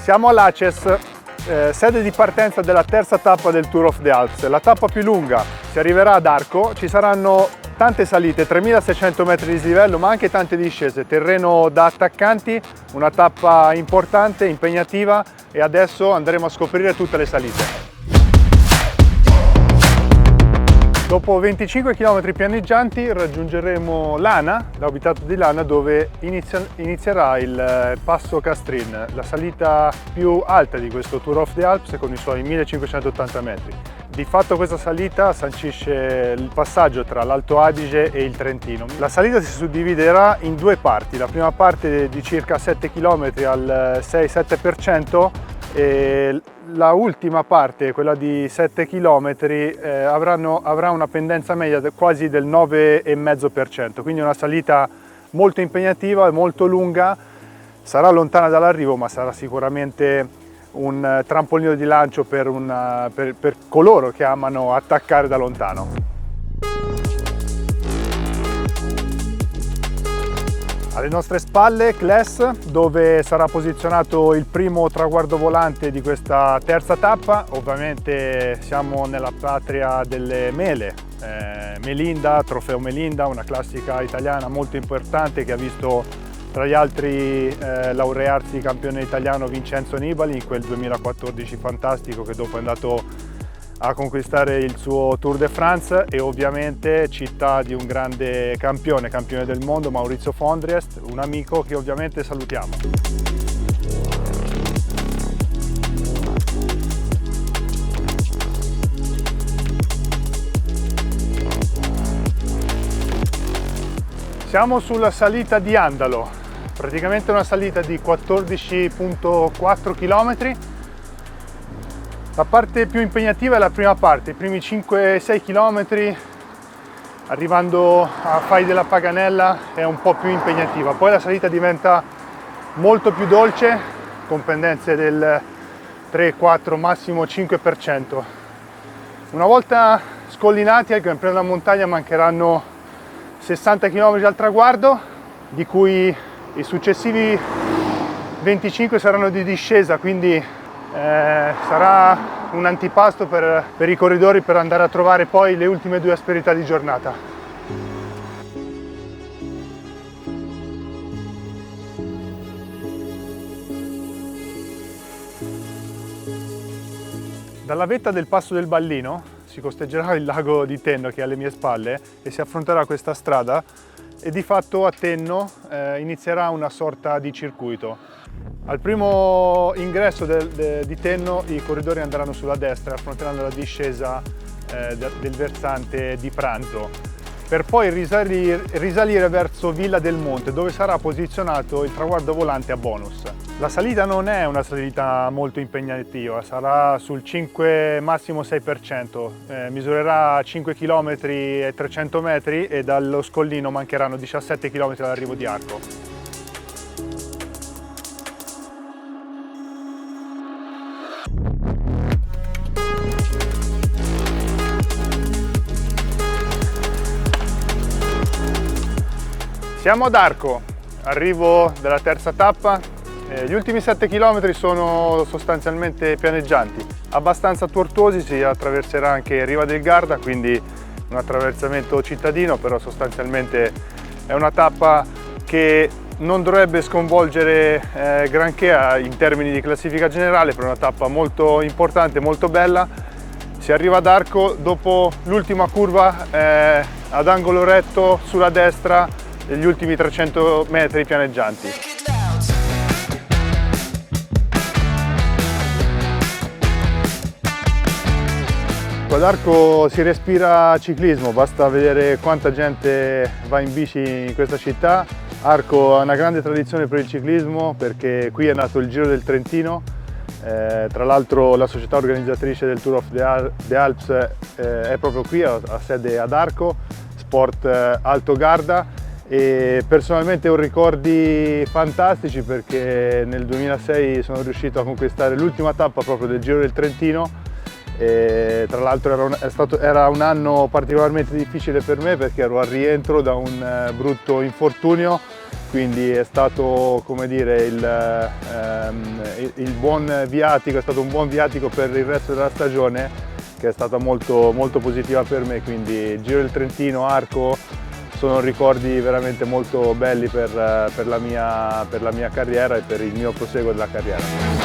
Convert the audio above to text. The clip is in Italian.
Siamo all'Aces, sede di partenza della terza tappa del Tour of the Alps, la tappa più lunga. Si arriverà ad Arco, ci saranno tante salite, 3600 metri di dislivello, ma anche tante discese, terreno da attaccanti, una tappa importante, impegnativa, e adesso andremo a scoprire tutte le salite. Dopo 25 km pianeggianti raggiungeremo Lana, l'abitato di Lana, dove inizierà il passo Castrin, la salita più alta di questo Tour of the Alps con i suoi 1580 metri. Di fatto questa salita sancisce il passaggio tra l'Alto Adige e il Trentino. La salita si suddividerà in due parti, la prima parte di circa 7 km al 6-7%, e la ultima parte, quella di 7 km, avrà una pendenza media quasi del 9,5%, quindi una salita molto impegnativa e molto lunga. Sarà lontana dall'arrivo, ma sarà sicuramente un trampolino di lancio per coloro che amano attaccare da lontano. Alle nostre spalle Claes, dove sarà posizionato il primo traguardo volante di questa terza tappa. Ovviamente siamo nella patria delle mele, Melinda, Trofeo Melinda, una classica italiana molto importante che ha visto tra gli altri laurearsi campione italiano Vincenzo Nibali in quel 2014 fantastico, che dopo è andato a conquistare il suo Tour de France, e ovviamente città di un grande campione del mondo, Maurizio Fondriest, un amico che ovviamente salutiamo. Siamo sulla salita di Andalo, praticamente una salita di 14,4 km. La parte più impegnativa è la prima parte, i primi 5-6 km, arrivando a Fai della Paganella è un po' più impegnativa, poi la salita diventa molto più dolce, con pendenze del 3-4, massimo 5%. Una volta scollinati al Gran Premio della Montagna mancheranno 60 km al traguardo, di cui i successivi 25 saranno di discesa, quindi sarà un antipasto per i corridori per andare a trovare poi le ultime due asperità di giornata. Dalla vetta del Passo del Ballino si costeggerà il lago di Tenno, che è alle mie spalle, e si affronterà questa strada, e di fatto a Tenno inizierà una sorta di circuito. Al primo ingresso di Tenno i corridori andranno sulla destra e affronteranno la discesa del versante di Pranzo, per poi risalire verso Villa del Monte, dove sarà posizionato il traguardo volante a bonus. La salita non è una salita molto impegnativa, sarà sul 5, massimo 6%, misurerà 5 km e 300 metri e dallo scollino mancheranno 17 km all'arrivo di Arco. Siamo ad Arco, arrivo della terza tappa. Gli ultimi 7 km sono sostanzialmente pianeggianti, abbastanza tortuosi, si attraverserà anche Riva del Garda, quindi un attraversamento cittadino, però sostanzialmente è una tappa che non dovrebbe sconvolgere granché in termini di classifica generale, per una tappa molto importante, molto bella. Si arriva ad Arco, dopo l'ultima curva ad angolo retto sulla destra, gli ultimi 300 metri pianeggianti. Ad Arco si respira ciclismo, basta vedere quanta gente va in bici in questa città. Arco ha una grande tradizione per il ciclismo, perché qui è nato il Giro del Trentino. Tra l'altro la società organizzatrice del Tour of the Alps è proprio qui, ha sede ad Arco, Sport Alto Garda. E personalmente ho ricordi fantastici, perché nel 2006 sono riuscito a conquistare l'ultima tappa proprio del Giro del Trentino, e tra l'altro era un anno particolarmente difficile per me, perché ero al rientro da un brutto infortunio, quindi è stato, come dire, il buon viatico, è stato un buon viatico per il resto della stagione, che è stata molto, molto positiva per me, quindi Giro del Trentino, Arco, sono ricordi veramente molto belli per la mia carriera e per il mio proseguo della carriera.